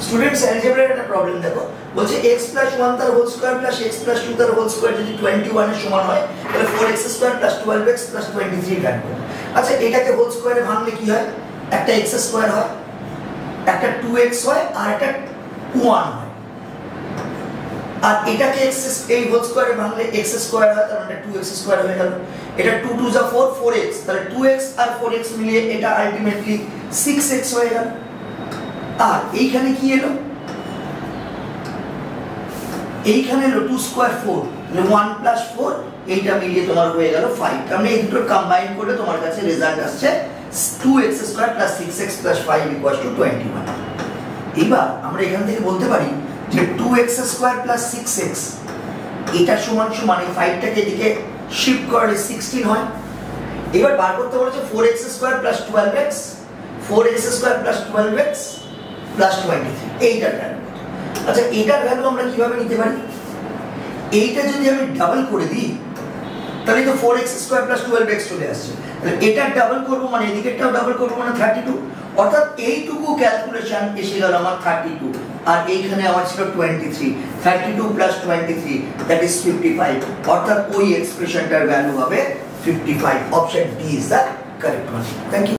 Students অ্যালজেব্রার একটা problem দেখো, বলছে x + 1 তার হোল স্কয়ার + x + 2 তার হোল স্কয়ার যদি 21 এর সমান হয় তাহলে 4x² + 12x + 23 কাটবো। আচ্ছা এটাকে হোল স্কয়ারে ভাঙলে কি হয়? একটা x² হয়, একটা 2x হয় আর একটা 1 হয়। আর এটাকে এই হোল স্কয়ারে ভাঙলে x² হয়, তার মানে 2x² হয়ে গেল। এটা 2 2 যা 4 4x, তাহলে 2x আর 4x মিলিয়ে এটা আলটিমেটলি 6x হয়ে গেল। আর এইখানে কি এলো? এইখানে এলো 2 স্কয়ার 4, মানে 1 + 4, এইটা মিলিয়ে তোমার হয়ে গেল 5। তার মানে এই দুটো কম্বাইন করে তোমার কাছে রেজাল্ট আসছে 2x² + 6x + 5 = 21। এবার আমরা এখান থেকে বলতে পারি যে 2x² + 6x এটা সমান সমান এই 5টাকে এদিকে শিফট করলে 16 হয়। এবার বার করতে বলেছে 4x² + 12x, 4x² + 12x + 23, এইটার ভ্যালু। আচ্ছা এটার ভ্যালু আমরা কিভাবে নিতে পারি? এইটা যদি আমি ডাবল করে দিই তাহলে তো 4x² + 12x চলে আসছে। তাহলে এটা ডাবল করব মানে এদিকেরটাও ডাবল করব মানে 32, অর্থাৎ এইটুকু ক্যালকুলেশন এসে গেল আমার 32, আর এইখানে আমার ছিল 23, 32 + 23 দ্যাট ইজ 55, অর্থাৎ ওই এক্সপ্রেশনটার ভ্যালু হবে 55। Option D is the correct one. Thank you.